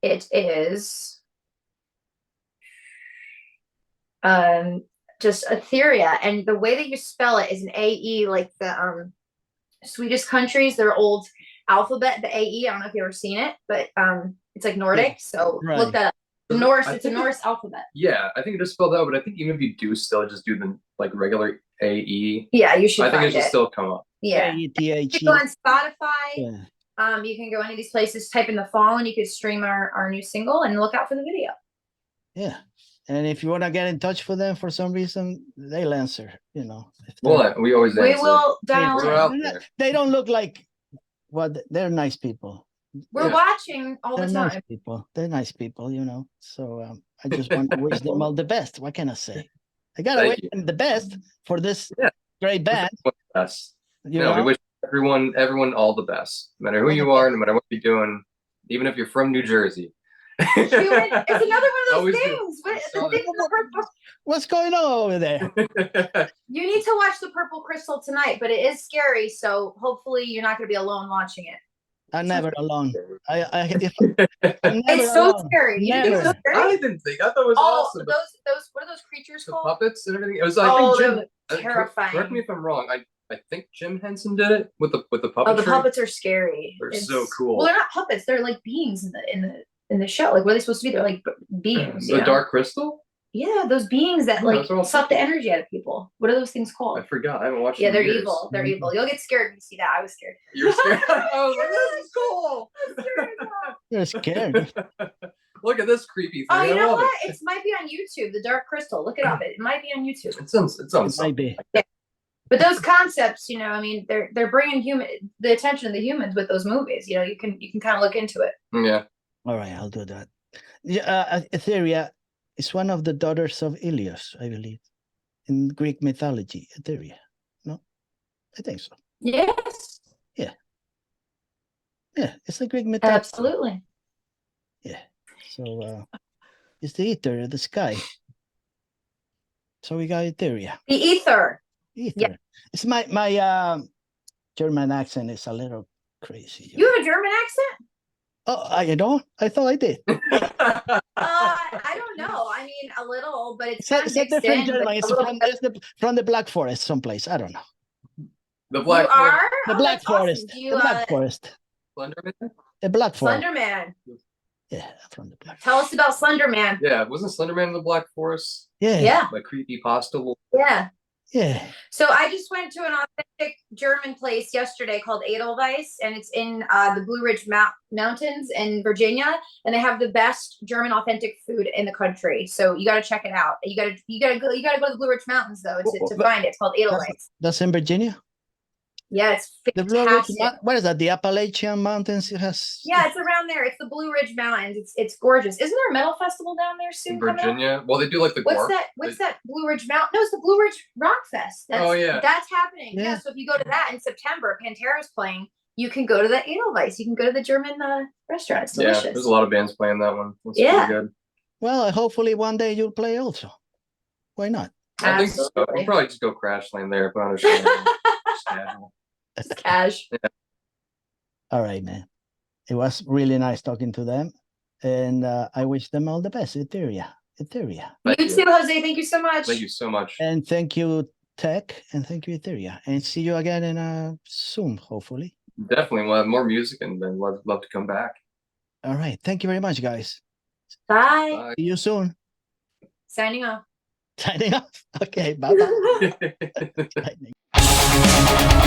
it is just Aetheria, and the way that you spell it is an AE, like the Swedish countries, their old alphabet, the AE. I don't know if you've ever seen it, but it's like Nordic. So Right. look that up. Norse. It's a Norse alphabet. Yeah, I think it is spelled out, but I think even if you do still just do the like regular AE, Yeah, you should I think find it should it. still come up. Yeah. You AETHE. can go on Spotify. Yeah. You can go any of these places, type in the fall, and you could stream our new single and look out for the video. Yeah. And if you want to get in touch with them for some reason, they'll answer, if Well, we always We answer. will dial We're in. out they're not- there. they don't look like they're nice people. We're Yeah. watching all They're the nice time. people. They're nice people, So I just want to wish them all the best. What can I say? I gotta Thank wish you. them the best for this Yeah. great band. Yes. You No, we know? wish everyone all the best, no matter who you are, no matter what you're doing, even if you're from New Jersey. It's another one of Always those do. things. What, So- the thing with the purple, What's going on over there? you need to watch the Purple Crystal tonight, but it is scary. So hopefully you're not going to be alone watching it. I'm never alone. If I'm never It's so alone. scary. You think it's so Never. I scary? didn't think. I thought it was Oh, awesome. those what are those creatures The called? puppets and everything. It was. I Oh, think Jim. they're terrifying. Correct me if I'm wrong. I think Jim Henson did it with the puppetry. Oh, the puppets are scary. They're so cool. Well, they're not puppets. They're like beings in the show. Like, what are they supposed to be? They're like beings. The Dark Crystal. Yeah, those beings that Oh, like those are all suck the energy out of people. What are those things called? I forgot. I haven't watched. Yeah, in they're years. evil. They're evil. You'll get scared when you see that. I was scared. You're scared. I was like, this is cool. You're scared. Look at this creepy thing. Oh, you I know love what? it. It might be on YouTube. The Dark Crystal. Look it up. It might be on YouTube. It sounds. It might be. But those concepts, I mean, they're bringing the attention of the humans with those movies. You can kind of look into it. Yeah. All right, I'll do that. Yeah, Aetheria is one of the daughters of Ilios, I believe, in Greek mythology. Aetheria, no, I think so. Yes, Yeah, it's the Greek mythology. absolutely. Yeah. So it's the ether, the sky. So we got Aetheria. The ether. Ether. Yeah. It's my German accent is a little crazy. You have a German accent? Oh, I don't. I thought I did. I don't know. I mean, a little, but it's kind It's of a mixed different in. German. But It's a little bit. from the Black Forest, someplace. I don't know. The You Black are The Oh, Black that's awesome. Forest. Do you, The Black Forest. Slenderman. The Black Forest. Slenderman. Yeah, from the Black. Tell us about Slenderman. Yeah, wasn't Slenderman in the Black Forest? Yeah. Yeah, Like creepy pasta. yeah. Yeah. So I just went to an authentic German place yesterday called Edelweiss, and it's in the Blue Ridge Mountains in Virginia, and they have the best German authentic food in the country. So you got to check it out. You got to go to the Blue Ridge Mountains though to find it. It's called Edelweiss. That's in Virginia. Yeah, it's The Blue Ridge. fantastic. What is that? The Appalachian Mountains. It has. Yeah, it's around there. It's the Blue Ridge Mountains. It's gorgeous. Isn't there a metal festival down there soon? In coming up? Virginia. Well, they do like the What's Gorf. that? What's that Blue Ridge Mountain? No, it's the Blue Ridge Rock Fest. That's, Oh, yeah. that's happening. Yeah. Yeah. So if you go to that in September, Pantera's playing. You can go to the Edelweiss. You can go to the German restaurant. It's delicious. Yeah, there's a lot of bands playing that one. That's Yeah. pretty good. Well, hopefully one day you'll play also. Why not? I think so. We'll Absolutely. probably just go crash land there, put on a show. Just casual. Cash. All right, man. It was really nice talking to them, and I wish them all the best. Aetheria. You Thank too, Jose. Thank you so much. Thank you so much. And thank you, Tech, and thank you, Aetheria. And see you again in soon, hopefully. Definitely, we'll have more music and then love to come back. All right. Thank you very much, guys. Bye. Bye. See you soon. Signing off. Signing off. Okay, bye bye. Bye.